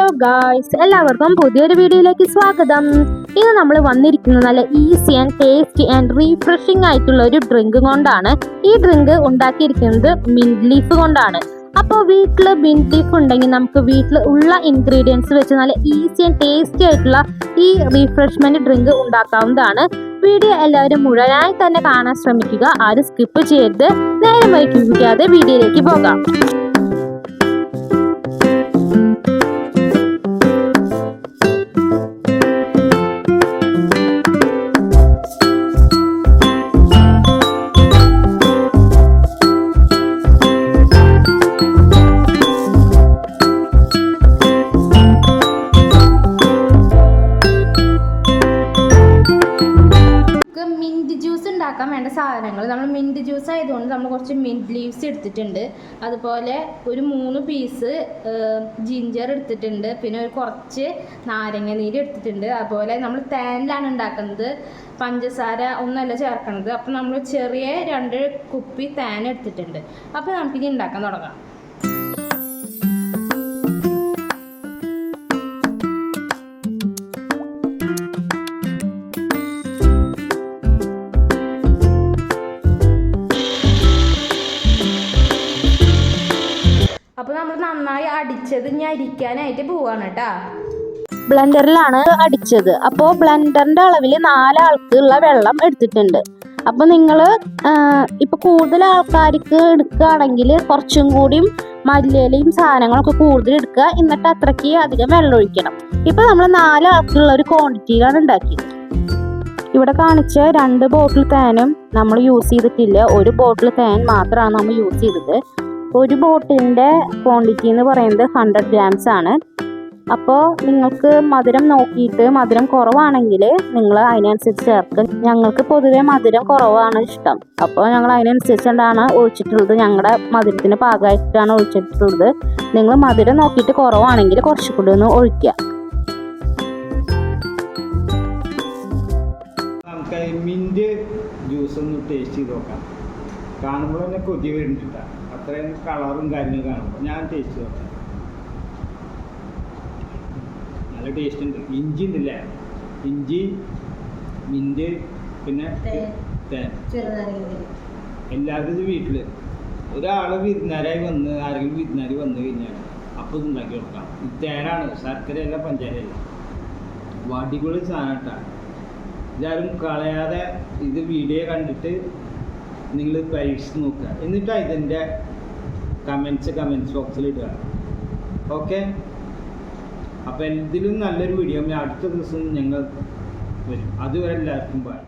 Hello guys, എല്ലാവർക്കും പുതിയൊരു വീഡിയോയിലേക്ക് സ്വാഗതം. ഇന്ന് നമ്മൾ വന്നിരിക്കുന്നത് നല്ല easy and tasty and refreshing ആയിട്ടുള്ള ഒരു ഡ്രിങ്ക് കൊണ്ടാണ്. ഈ ഡ്രിങ്ക് ഉണ്ടാക്കിയിരിക്കുന്നത് മിന്റ് ലീഫ് കൊണ്ടാണ്. അപ്പോൾ വീട്ടിൽ മിന്റ് ലീഫ് ഉണ്ടെങ്കിൽ നമുക്ക് വീട്ടിൽ ഉള്ള ഇൻഗ്രീഡിയൻസ് വെച്ച് നല്ല ഈസി ആൻഡ് ടേസ്റ്റി ആയിട്ടുള്ള ഈ റീഫ്രഷ്മെന്റ് ഡ്രിങ്ക് ഉണ്ടാക്കാവുന്നതാണ്. വീഡിയോ എല്ലാവരും മുഴുവനായി തന്നെ കാണാൻ ശ്രമിക്കുക. ആരും സ്കിപ്പ് ചെയ്യരുത്. നേരെ വൈകിപ്പിക്കാതെ വീഡിയോയിലേക്ക് പോകാം. മിൻറ്റ് ജ്യൂസ് ഉണ്ടാക്കാൻ വേണ്ട സാധനങ്ങൾ, നമ്മൾ മിൻറ്റ് ജ്യൂസ് ആയതുകൊണ്ട് നമ്മൾ കുറച്ച് മിൻറ്റ് ലീവ്സ് എടുത്തിട്ടുണ്ട്. അതുപോലെ ഒരു 3 പീസ് ജിഞ്ചർ എടുത്തിട്ടുണ്ട്. പിന്നെ ഒരു കുറച്ച് നാരങ്ങ നീര് എടുത്തിട്ടുണ്ട്. അതുപോലെ നമ്മൾ തേനിലാണ് ഉണ്ടാക്കുന്നത്, പഞ്ചസാര ഒന്നല്ല ചേർക്കുന്നത്. അപ്പോൾ നമ്മൾ ചെറിയ 2 കുപ്പി തേൻ എടുത്തിട്ടുണ്ട്. അപ്പോൾ നമുക്കിനി ഉണ്ടാക്കാൻ തുടങ്ങാം. അപ്പോൾ നമ്മൾ നന്നായി അടിച്ചത് ഞരിക്കാനായിട്ട് പോവാണ് കേട്ടോ. ബ്ലെൻഡറിലാണ് അടിച്ചത്. അപ്പോൾ ബ്ലെൻഡറിൻ്റെ അളവിൽ 4 ആൾക്കുള്ള വെള്ളം എടുത്തിട്ടുണ്ട്. അപ്പോൾ നിങ്ങൾ ഇപ്പോൾ കൂടുതൽ ആൾക്കാർക്ക് എടുക്കുകയാണെങ്കിൽ കുറച്ചും കൂടിയും മല്ലിയിലയും സാധനങ്ങളൊക്കെ കൂടുതൽ എടുക്കുക. എന്നിട്ട് അത്രയ്ക്ക് അധികം വെള്ളം ഒഴിക്കണം. ഇപ്പോൾ നമ്മൾ 4 ആൾക്കുള്ള ഒരു ക്വാണ്ടിറ്റിയിലാണ് ഉണ്ടാക്കിയത്. ഇവിടെ കാണിച്ച 2 ബോട്ടിൽ തേനും നമ്മൾ യൂസ് ചെയ്തിട്ടില്ല. 1 ബോട്ടിൽ തേൻ മാത്രമാണ് നമ്മൾ യൂസ് ചെയ്തത്. ഒരു ബോട്ടിലിൻ്റെ ക്വാണ്ടിറ്റി എന്ന് പറയുന്നത് 100 grams ആണ്. അപ്പോൾ നിങ്ങൾക്ക് മധുരം നോക്കിയിട്ട് മധുരം കുറവാണെങ്കിൽ നിങ്ങൾ അതിനനുസരിച്ച് ചേർക്കും. ഞങ്ങൾക്ക് പൊതുവേ മധുരം കുറവാണ് ഇഷ്ടം. അപ്പോൾ ഞങ്ങൾ അതിനനുസരിച്ചാണ് ഒഴിച്ചിട്ടുള്ളത്. ഞങ്ങളുടെ മധുരത്തിന് പാകമായിട്ടാണ് ഒഴിച്ചിട്ടുള്ളത്. നിങ്ങൾ മധുരം നോക്കിയിട്ട് കുറവാണെങ്കിൽ കുറച്ചുകൂടി ഒന്ന് ഒഴിക്കുക. നമുക്ക് മിന്റ് ജ്യൂസ് ഒന്ന് ടേസ്റ്റ് ചെയ്ത് നോക്കാം. കാണുമ്പോൾ തന്നെ കൊതി വരുന്നുണ്ട്. അത്രയും കളറും കാര്യങ്ങളും കാണുമ്പോൾ ഞാൻ ടേസ്റ്റ് നോക്കാം. നല്ല ടേസ്റ്റ് ഉണ്ട്. ഇഞ്ചി ഉണ്ടല്ലേ, ഇഞ്ചി, മിന്റ്, പിന്നെ തേൻ. എല്ലാവരും ഇത് വീട്ടിൽ ഒരാൾ വിരുന്നാരായി വന്ന് ആരെങ്കിലും വിരുന്നാരി വന്നു കഴിഞ്ഞാൽ അപ്പോൾ ഇത് ഉണ്ടാക്കി കൊടുക്കാം. ഇത് തേനാണ്, ശർക്കരയല്ല, പഞ്ചാരയല്ല. അടിപൊളി സാധനം കേട്ടോ. ഇതാരും കളയാതെ ഇത് വീഡിയോ കണ്ടിട്ട് നിങ്ങൾ പരീക്ഷിച്ച് നോക്കുക. എന്നിട്ട് ഇതിൻ്റെ കമൻസ് ബോക്സിൽ ഇടുക. ഓക്കെ, അപ്പോൾ ഇതിലും നല്ലൊരു വീഡിയോ അടുത്ത ദിവസം ഞങ്ങൾ വരും. അതുവരെ എല്ലാവർക്കും ബൈ.